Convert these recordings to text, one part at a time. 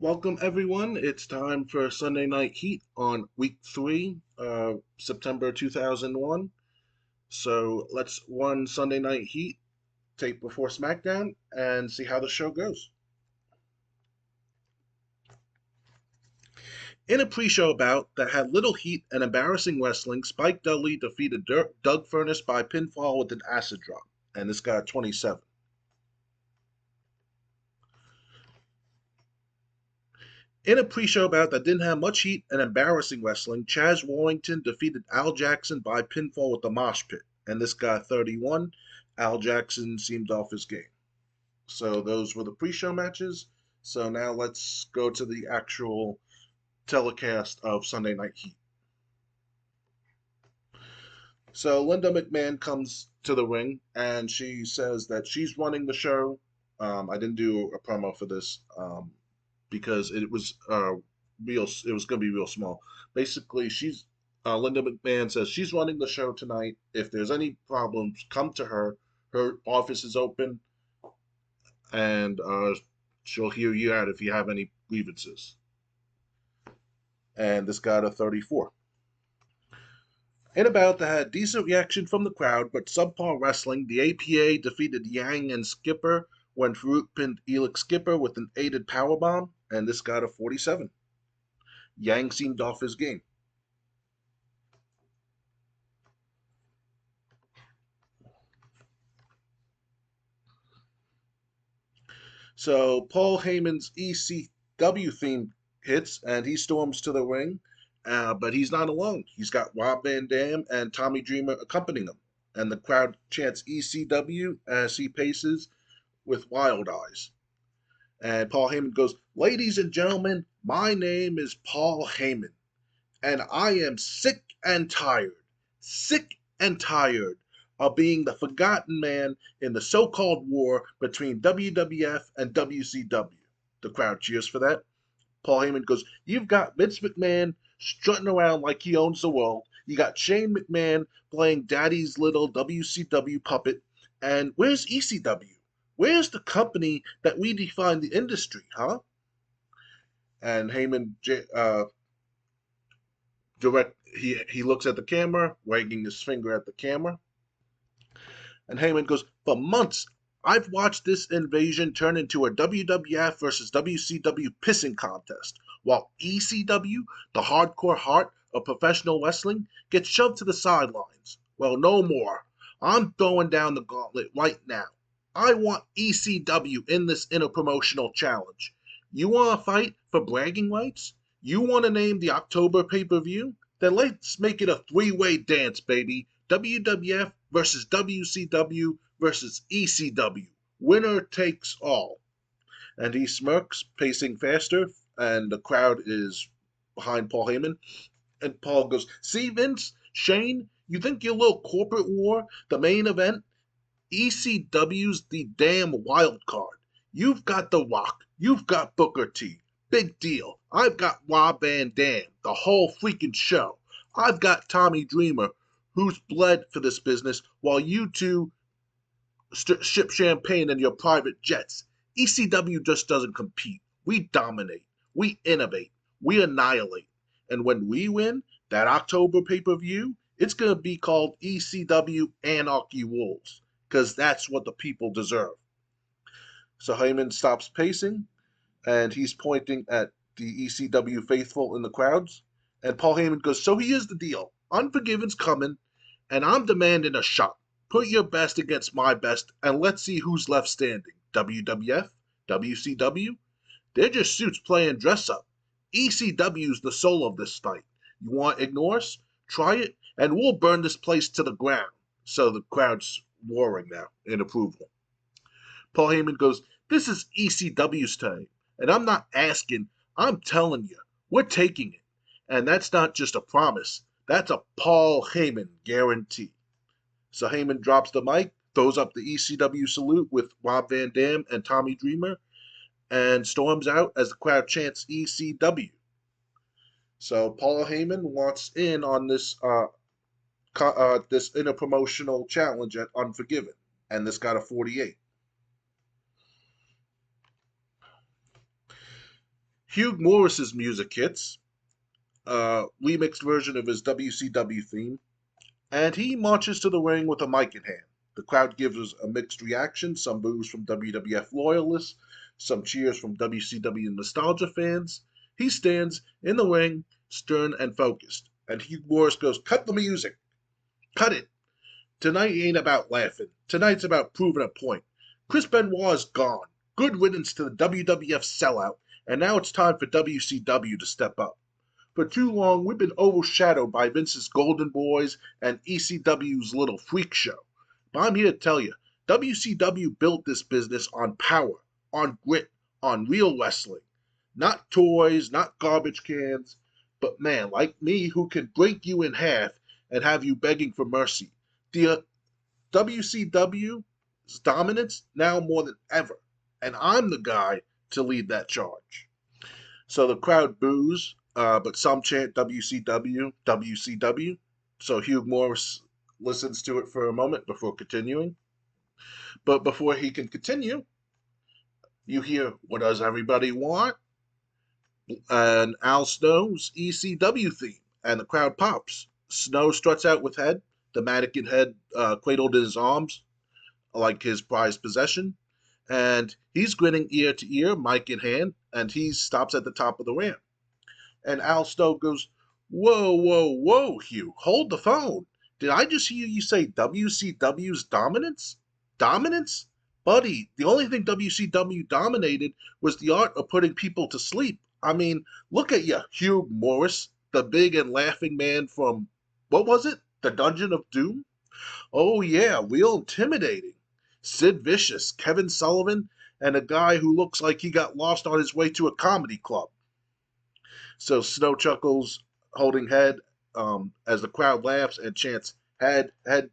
Welcome everyone. It's time for Sunday Night Heat on week 3, September 2001. So let's run Sunday Night Heat tape before SmackDown and see how the show goes. In a pre-show bout that had little heat and embarrassing wrestling, Spike Dudley defeated Doug Furnas by pinfall with an acid drop, and this got 27. In a pre-show bout that didn't have much heat and embarrassing wrestling, Chaz Warrington defeated Al Jackson by pinfall with the mosh pit, and this got 31. Al Jackson seemed off his game. So those were the pre-show matches. So now let's go to the actual telecast of Sunday Night Heat. So Linda McMahon comes to the ring and she says that she's running the show. I didn't do a promo for this. Because it was real. It was going to be real small. Basically, Linda McMahon says she's running the show tonight. If there's any problems, come to her. Her office is open, and she'll hear you out if you have any grievances. And this got a 34. In a bout that had decent reaction from the crowd, but subpar wrestling, the APA defeated Yang and Skipper when Farouk pinned Elix Skipper with an aided powerbomb, and this got a 47. Yang seemed off his game. So Paul Heyman's ECW theme hits, and he storms to the ring, but he's not alone. He's got Rob Van Dam and Tommy Dreamer accompanying him, and the crowd chants ECW as he paces with wild eyes. And Paul Heyman goes, "Ladies and gentlemen, my name is Paul Heyman, and I am sick and tired of being the forgotten man in the so-called war between WWF and WCW." The crowd cheers for that. Paul Heyman goes, "You've got Vince McMahon strutting around like he owns the world. You got Shane McMahon playing daddy's little WCW puppet. And where's ECW? Where's the company that we define the industry, huh?" And Heyman he looks at the camera, wagging his finger at the camera. And Heyman goes, "For months, I've watched this invasion turn into a WWF versus WCW pissing contest, while ECW, the hardcore heart of professional wrestling, gets shoved to the sidelines. Well, no more. I'm throwing down the gauntlet right now. I want ECW in this interpromotional challenge. You want to fight for bragging rights? You want to name the October pay-per-view? Then let's make it a three-way dance, baby. WWF versus WCW versus ECW. Winner takes all." And he smirks, pacing faster, and the crowd is behind Paul Heyman. And Paul goes, "See, Vince, Shane, you think your little corporate war, the main event? ECW's the damn wild card. You've got The Rock. You've got Booker T. Big deal. I've got Rob Van Dam. The whole freaking show. I've got Tommy Dreamer, who's bled for this business, while you two ship champagne in your private jets. ECW just doesn't compete. We dominate. We innovate. We annihilate. And when we win that October pay-per-view, it's going to be called ECW Anarchy Rules, because that's what the people deserve." So Heyman stops pacing, and he's pointing at the ECW faithful in the crowds. And Paul Heyman goes, "So here's the deal. Unforgiven's coming, and I'm demanding a shot. Put your best against my best, and let's see who's left standing. WWF? WCW? They're just suits playing dress-up. ECW's the soul of this fight. You want to ignore us? Try it, and we'll burn this place to the ground." So the crowd's roaring now in approval. Paul Heyman goes, "This is ECW's time, and I'm not asking, I'm telling you, we're taking it. And that's not just a promise, that's a Paul Heyman guarantee." So Heyman drops the mic, throws up the ECW salute with Rob Van Dam and Tommy Dreamer, and storms out as the crowd chants ECW. So Paul Heyman wants in on this this interpromotional challenge at Unforgiven, and this got a 48. Hugh Morris's music hits, remixed version of his WCW theme, and he marches to the ring with a mic in hand. The crowd gives a mixed reaction, some boos from WWF loyalists, some cheers from WCW nostalgia fans. He stands in the ring, stern and focused, and Hugh Morris goes, "Cut the music! Cut it! Tonight ain't about laughing. Tonight's about proving a point. Chris Benoit's gone. Good riddance to the WWF sellout, and now it's time for WCW to step up. For too long, we've been overshadowed by Vince's Golden Boys and ECW's little freak show. But I'm here to tell you, WCW built this business on power, on grit, on real wrestling. Not toys, not garbage cans, but man like me who can break you in half and have you begging for mercy. The WCW's dominance now more than ever, and I'm the guy to lead that charge." So the crowd boos, but some chant WCW, WCW. So Hugh Morris listens to it for a moment before continuing. But before he can continue, you hear, "What does everybody want?" And Al Snow's ECW theme, and the crowd pops. Snow struts out with Head, the mannequin head cradled in his arms like his prized possession, and he's grinning ear to ear, mic in hand, and he stops at the top of the ramp. And Al Snow goes, "Whoa, whoa, whoa, Hugh, hold the phone. Did I just hear you say WCW's dominance? Dominance? Buddy, the only thing WCW dominated was the art of putting people to sleep. I mean, look at you, Hugh Morris, the big and laughing man from, what was it? The Dungeon of Doom? Oh yeah, real intimidating. Sid Vicious, Kevin Sullivan, and a guy who looks like he got lost on his way to a comedy club." So Snow chuckles, holding Head, as the crowd laughs and chants, "Head, Head."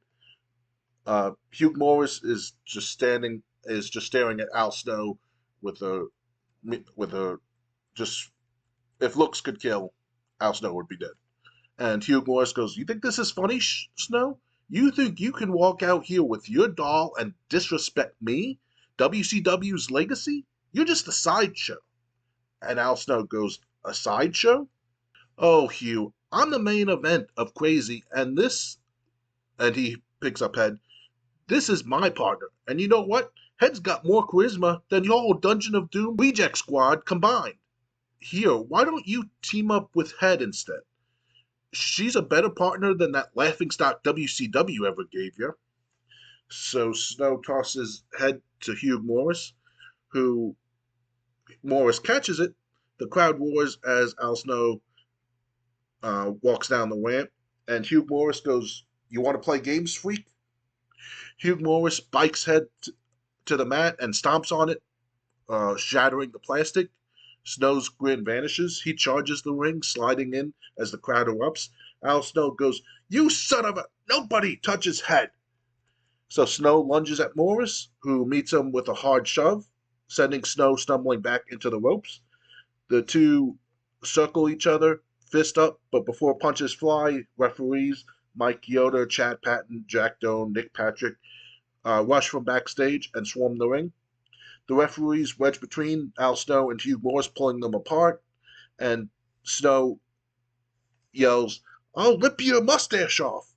Hugh Morris is just staring at Al Snow with a just, if looks could kill, Al Snow would be dead. And Hugh Morris goes, "You think this is funny, Snow? You think you can walk out here with your doll and disrespect me, WCW's legacy? You're just a sideshow." And Al Snow goes, "A sideshow? Oh, Hugh, I'm the main event of Crazy, and this," and he picks up Head, "this is my partner. And you know what? Head's got more charisma than your whole Dungeon of Doom reject squad combined. Here, why don't you team up with Head instead? She's a better partner than that laughingstock WCW ever gave you." So Snow tosses Head to Hugh Morris, who Morris catches it. The crowd roars as Al Snow walks down the ramp, and Hugh Morris goes, "You want to play games, freak?" Hugh Morris bikes Head to the mat and stomps on it, shattering the plastic. Snow's grin vanishes. He charges the ring, sliding in as the crowd erupts. Al Snow goes, "You son of a... Nobody touches Head." So Snow lunges at Morris, who meets him with a hard shove, sending Snow stumbling back into the ropes. The two circle each other, fist up, but before punches fly, referees Mike Yoder, Chad Patton, Jack Doan, Nick Patrick rush from backstage and swarm the ring. The referees wedge between Al Snow and Hugh Morris, pulling them apart, and Snow yells, "I'll rip your mustache off,"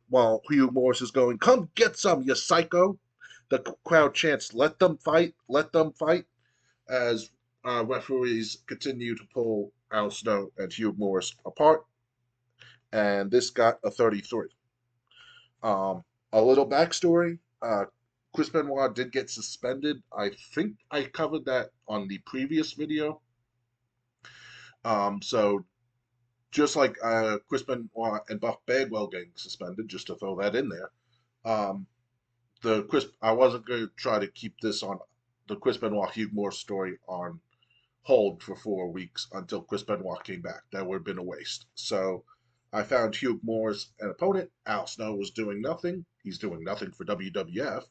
while Hugh Morris is going, "Come get some, you psycho." The crowd chants, "Let them fight, let them fight," as referees continue to pull Al Snow and Hugh Morris apart, and this got a 33. A little backstory. Chris Benoit did get suspended. I think I covered that on the previous video. So just like Chris Benoit and Buff Bagwell getting suspended, just to throw that in there, I wasn't going to try to keep this on the Chris Benoit Hugh Morris story on hold for 4 weeks until Chris Benoit came back. That would have been a waste. So I found Hugh Morris an opponent. Al Snow was doing nothing. He's doing nothing for WWF.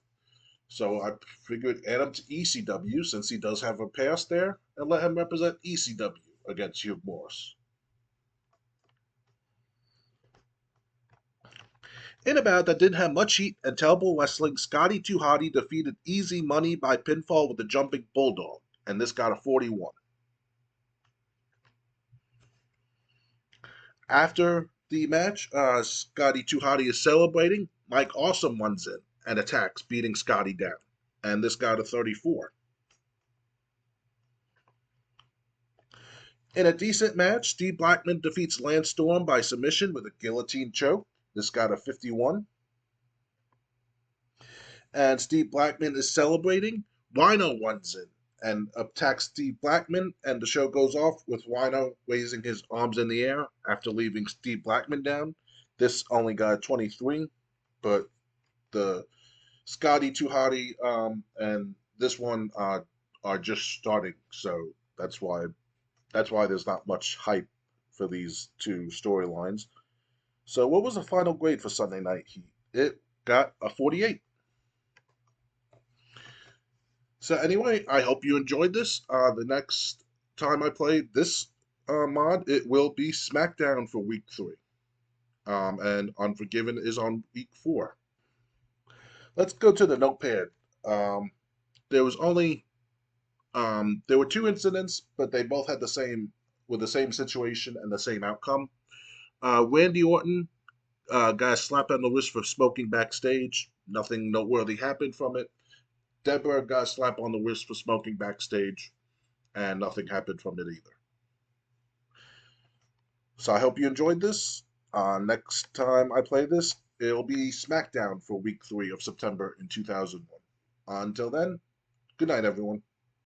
So I figured add him to ECW since he does have a past there, and let him represent ECW against Hugh Morris. In a bout that didn't have much heat and terrible wrestling, Scotty 2 Hotty defeated Easy Money by pinfall with the jumping bulldog, and this got a 41. After the match, Scotty 2 Hotty is celebrating. Mike Awesome runs in and attacks, beating Scotty down. And this got a 34. In a decent match, Steve Blackman defeats Lance Storm by submission with a guillotine choke. This got a 51. And Steve Blackman is celebrating. Rhino runs in and attacks Steve Blackman, and the show goes off with Rhino raising his arms in the air after leaving Steve Blackman down. This only got a 23, but the Scotty 2 Hotty and this one are just starting, so that's why there's not much hype for these two storylines. So what was the final grade for Sunday Night Heat? It got a 48. So anyway, I hope you enjoyed this. The next time I play this mod, it will be SmackDown for week 3. And Unforgiven is on week 4. Let's go to the notepad. There was only there were 2 incidents, but they both had the same situation and the same outcome. Randy Orton got a slap on the wrist for smoking backstage. Nothing noteworthy happened from it. Deborah got a slap on the wrist for smoking backstage, and nothing happened from it either. So I hope you enjoyed this. Next time I play this, it'll be SmackDown for week 3 of September in 2001. Until then, good night, everyone.